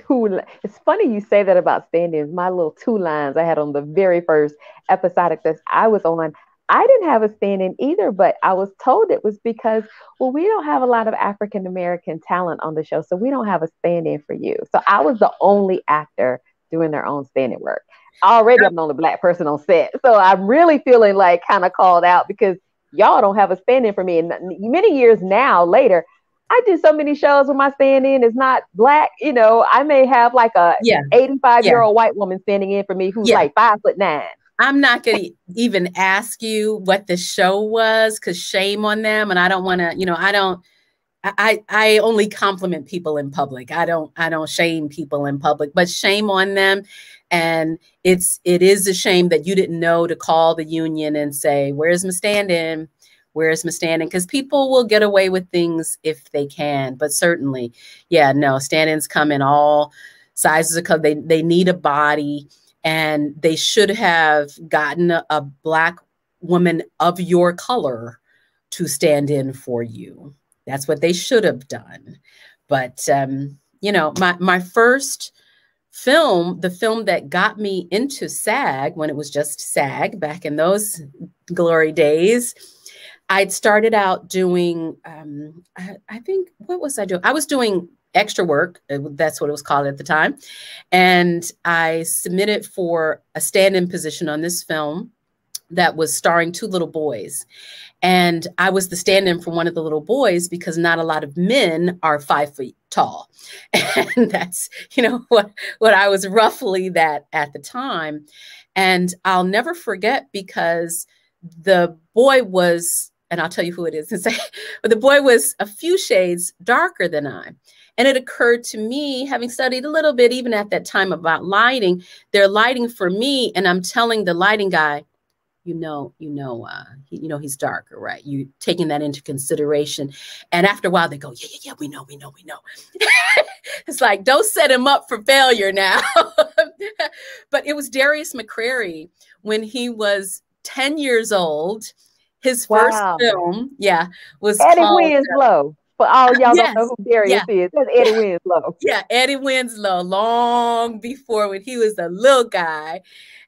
2, it's funny you say that about stand-ins. My little 2 lines I had on the very first episodic that I was on. I didn't have a stand-in either, but I was told it was because, well, we don't have a lot of African-American talent on the show, so we don't have a stand-in for you. So I was the only actor doing their own stand-in work. Already I'm the only Black person on set. So I'm really feeling like kind of called out because y'all don't have a stand-in for me. And many years now later, I do so many shows where my stand-in is not Black. You know, I may have like a 85-year-old white woman standing in for me who's like 5'9". I'm not going to even ask you what the show was because shame on them. And I don't want to, you know, I only compliment people in public. I don't shame people in public, but shame on them. And it is a shame that you didn't know to call the union and say, where's my stand-in? Where's my stand-in? Because people will get away with things if they can. But certainly, yeah, no, stand-ins come in all sizes of color. They need a body, and they should have gotten a Black woman of your color to stand in for you. That's what they should have done. But, you know, my first film, the film that got me into SAG when it was just SAG back in those glory days, I'd started out doing, I think, what was I doing? I was doing extra work. That's what it was called at the time. And I submitted for a stand-in position on this film that was starring two little boys. And I was the stand-in for one of the little boys because not a lot of men are 5 feet tall. And that's, what I was roughly that at the time. And I'll never forget because the boy was, and I'll tell you who it is, but the boy was a few shades darker than I. And it occurred to me, having studied a little bit, even at that time, about lighting, they're lighting for me. And I'm telling the lighting guy, he's darker, right? You taking that into consideration. And after a while they go, yeah, we know. It's like, don't set him up for failure now. But it was Darius McCrary when he was 10 years old. His first film, was Eddie called Winslow. For all y'all yes, don't know who Darius is, that's Eddie Winslow. Yeah, Eddie Winslow, long before when he was a little guy.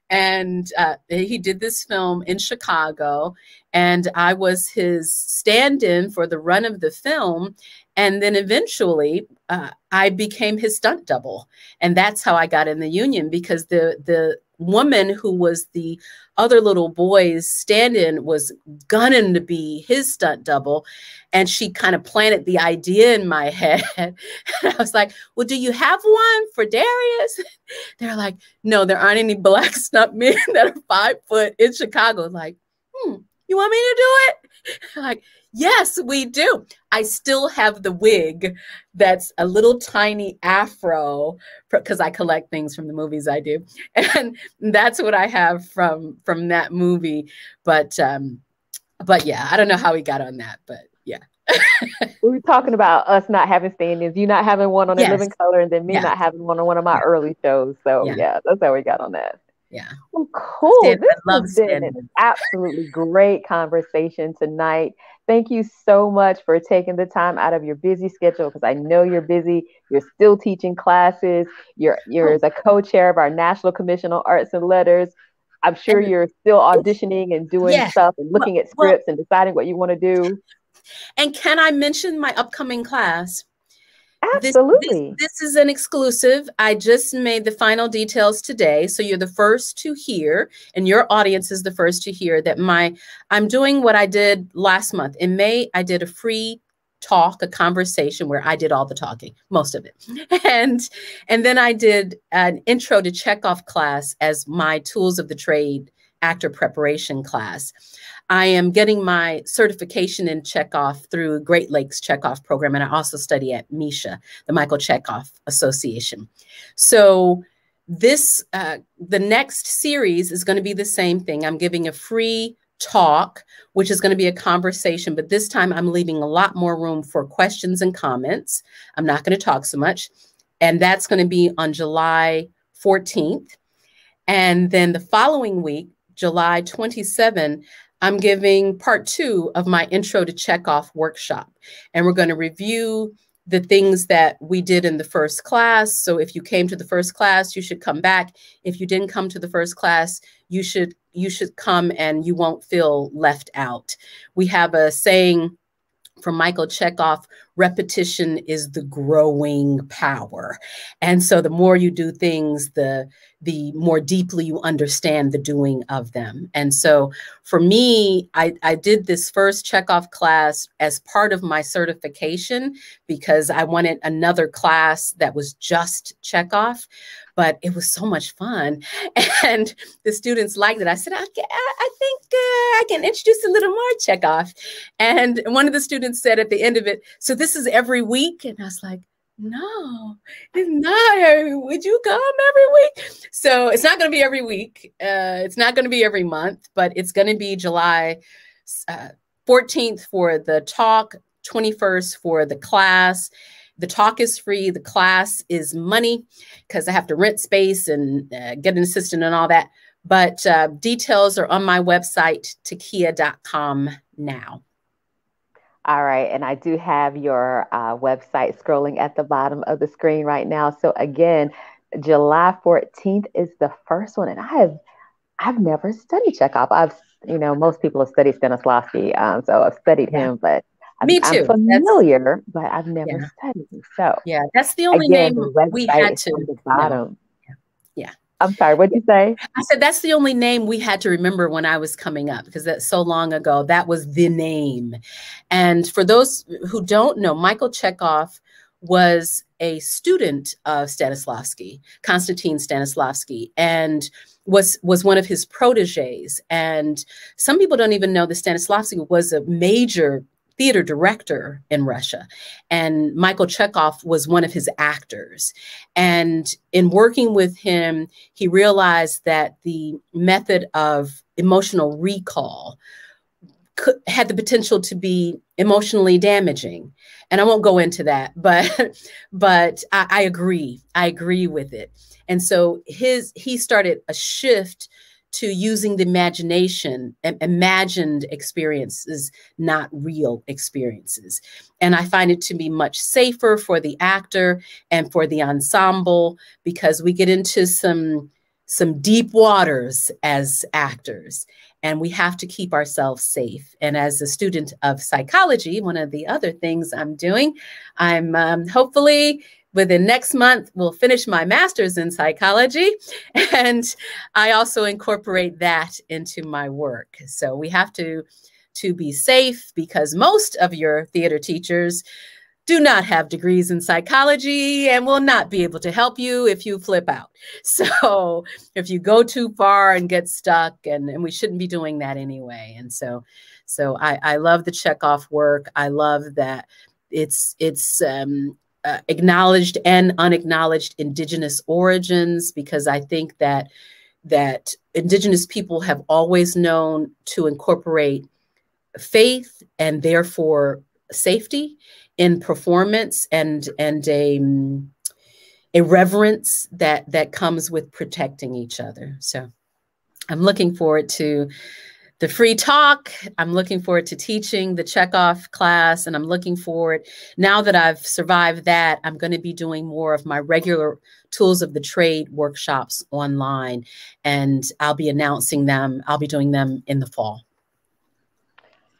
And he did this film in Chicago, and I was his stand-in for the run of the film. And then eventually I became his stunt double. And that's how I got in the union, because the woman who was the other little boy's stand-in was gunning to be his stunt double. And she kind of planted the idea in my head. And I was like, well, do you have one for Darius? They're like, no, there aren't any black stunt men that are 5 foot in Chicago. Like, you want me to do it? Like, yes, we do. I still have the wig that's a little tiny afro, because I collect things from the movies I do. And that's what I have from that movie. But yeah, I don't know how we got on that, but yeah. We were talking about us not having stand-ins, you not having one on A Living Color, and then me not having one on one of my early shows. So yeah, that's how we got on that. Yeah. Well, cool. This has been an absolutely great conversation tonight. Thank you so much for taking the time out of your busy schedule, because I know you're busy. You're still teaching classes. You're the co-chair of our National Commission on Arts and Letters. I'm sure you're still auditioning and doing stuff and looking at scripts and deciding what you want to do. And can I mention my upcoming class? Absolutely. This is an exclusive. I just made the final details today. So you're the first to hear, and your audience is the first to hear that I'm doing what I did last month. In May, I did a free talk, a conversation where I did all the talking, most of it. And then I did an intro to Chekhov class as my tools of the trade actor preparation class. I am getting my certification in Chekhov through Great Lakes Chekhov program, and I also study at MISHA, the Michael Chekhov Association. So this, the next series is going to be the same thing. I'm giving a free talk, which is going to be a conversation, but this time I'm leaving a lot more room for questions and comments. I'm not going to talk so much. And that's going to be on July 14th. And then the following week, July 27th, I'm giving part 2 of my Intro to Chekhov workshop. And we're going to review the things that we did in the first class. So if you came to the first class, you should come back. If you didn't come to the first class, you should come, and you won't feel left out. We have a saying from Michael Chekhov: repetition is the growing power. And so the more you do things, the more deeply you understand the doing of them. And so for me, I did this first Chekhov class as part of my certification because I wanted another class that was just Chekhov, but it was so much fun. And the students liked it. I said, I think I can introduce a little more Chekhov. And one of the students said at the end of it, so this is every week? And I was like, no, it's not every week. Would you come every week? So it's not going to be every week. It's not going to be every month, but it's going to be July 14th for the talk, 21st for the class. The talk is free. The class is money because I have to rent space and get an assistant and all that. But details are on my website, T'Keyah.com now. All right. And I do have your website scrolling at the bottom of the screen right now. So again, July 14th is the first one. And I've never studied Chekhov. Most people have studied Stanislavski. So I've studied him, but me too. I'm familiar, but I've never studied him. So yeah, that's the only name we had to. the bottom. Yeah. I'm sorry, what'd you say? I said that's the only name we had to remember when I was coming up, because that's so long ago. That was the name. And for those who don't know, Michael Chekhov was a student of Stanislavski, Konstantin Stanislavski, and was one of his proteges. And some people don't even know that Stanislavski was a major theater director in Russia. And Michael Chekhov was one of his actors. And in working with him, he realized that the method of emotional recall had the potential to be emotionally damaging. And I won't go into that, but I agree. I agree with it. And so he started a shift to using the imagination, imagined experiences, not real experiences. And I find it to be much safer for the actor and for the ensemble, because we get into some deep waters as actors, and we have to keep ourselves safe. And as a student of psychology, one of the other things I'm doing, I'm hopefully within next month, we'll finish my master's in psychology. And I also incorporate that into my work. So we have to be safe, because most of your theater teachers do not have degrees in psychology and will not be able to help you if you flip out. So if you go too far and get stuck, and we shouldn't be doing that anyway. And so I love the Chekhov work. I love that it's acknowledged and unacknowledged indigenous origins, because I think that indigenous people have always known to incorporate faith and therefore safety in performance, and a reverence that comes with protecting each other. So I'm looking forward to the free talk. I'm looking forward to teaching the Chekhov class, and I'm looking forward, now that I've survived that, I'm going to be doing more of my regular tools of the trade workshops online, and I'll be announcing them. I'll be doing them in the fall.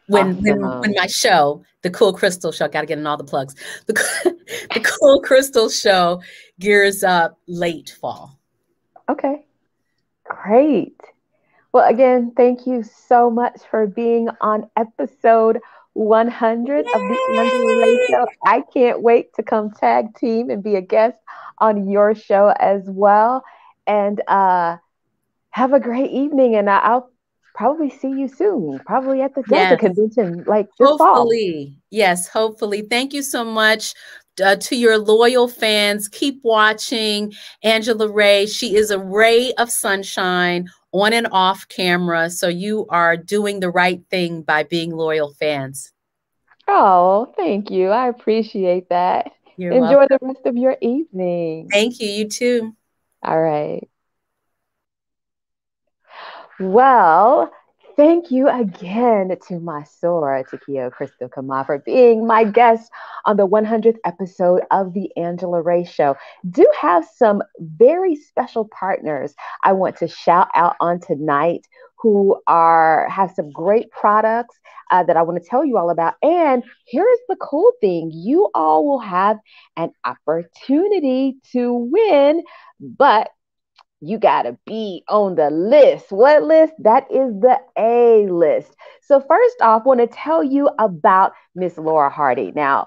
When my show, the Cool Crystal Show, got to get in all the plugs. The Cool Crystal Show gears up late fall. Okay, great. Well, again, thank you so much for being on episode 100 of the Angela Ray Show. I can't wait to come tag team and be a guest on your show as well. And have a great evening. And I'll probably see you soon, probably at the Delta convention, like this hopefully fall. Yes, hopefully. Thank you so much to your loyal fans. Keep watching Angela Ray. She is a ray of sunshine on and off camera, so you are doing the right thing by being loyal fans. Oh, thank you. I appreciate that. Enjoy the rest of your evening. Thank you. You too. All right. Well, thank you again to my soror, T'Keyah Crystal Keymáh, for being my guest on the 100th episode of The Angela Ray Show. Do have some very special partners I want to shout out on tonight who have some great products that I want to tell you all about. And here's the cool thing. You all will have an opportunity to win, but you got to be on the list. What list? That is the A list. So first off, I want to tell you about Miss Laura Hardy. Now,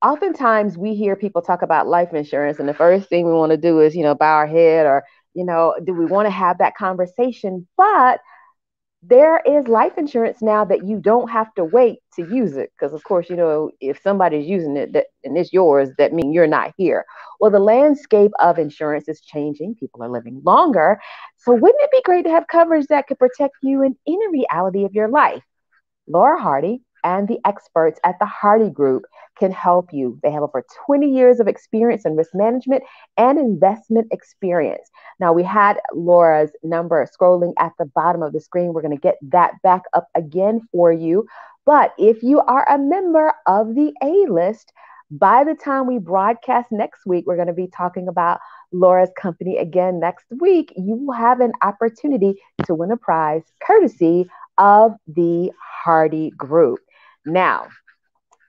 oftentimes we hear people talk about life insurance, and the first thing we want to do is, bow our head, or, do we want to have that conversation? But there is life insurance now that you don't have to wait to use it. Because, of course, if somebody's using it and it's yours, that means you're not here. Well, the landscape of insurance is changing. People are living longer. So wouldn't it be great to have coverage that could protect you in any reality of your life? Laura Hardy and the experts at the Hardy Group can help you. They have over 20 years of experience in risk management and investment experience. Now, we had Laura's number scrolling at the bottom of the screen. We're going to get that back up again for you. But if you are a member of the A list, by the time we broadcast next week, we're going to be talking about Laura's company again next week. You will have an opportunity to win a prize courtesy of the Hardy Group. Now,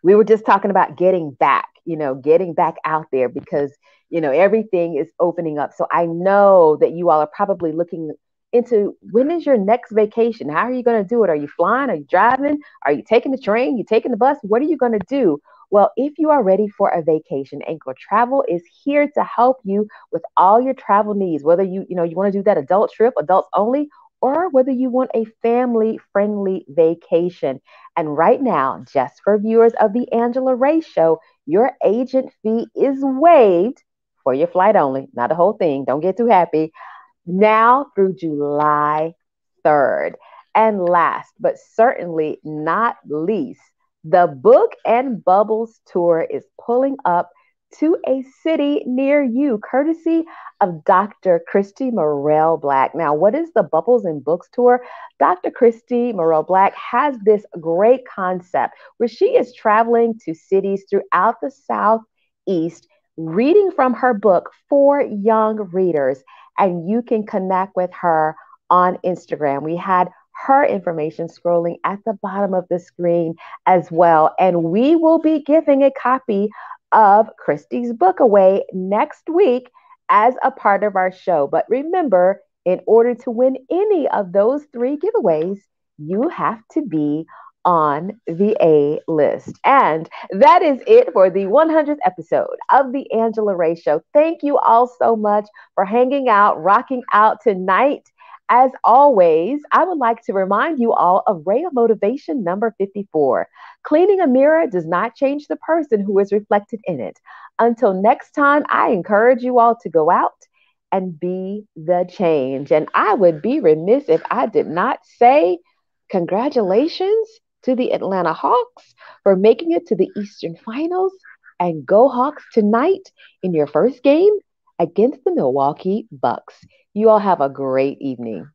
we were just talking about getting back. getting back out there because, everything is opening up. So I know that you all are probably looking into when is your next vacation? How are you going to do it? Are you flying? Are you driving? Are you taking the train? You taking the bus? What are you going to do? Well, if you are ready for a vacation, Anchor Travel is here to help you with all your travel needs. Whether you want to do that adult trip, adults only, or whether you want a family-friendly vacation. And right now, just for viewers of the Angela Ray Show, your agent fee is waived for your flight only, not the whole thing. Don't get too happy now through July 3rd. And last but certainly not least, the Book and Bubbles Tour is pulling up to a city near you, courtesy of Dr. Christy Morrell Black. Now, what is the Bubbles and Books Tour? Dr. Christy Morrell Black has this great concept where she is traveling to cities throughout the Southeast, reading from her book for young readers, and you can connect with her on Instagram. We had her information scrolling at the bottom of the screen as well. And we will be giving a copy of Christy's book away next week as a part of our show. But remember, in order to win any of those 3 giveaways, you have to be on the A list. And that is it for the 100th episode of the Angela Ray Show. Thank you all so much for hanging out, rocking out tonight. As always, I would like to remind you all of Ray of Motivation number 54. Cleaning a mirror does not change the person who is reflected in it. Until next time, I encourage you all to go out and be the change. And I would be remiss if I did not say congratulations to the Atlanta Hawks for making it to the Eastern Finals. And go Hawks tonight in your first game against the Milwaukee Bucks. You all have a great evening.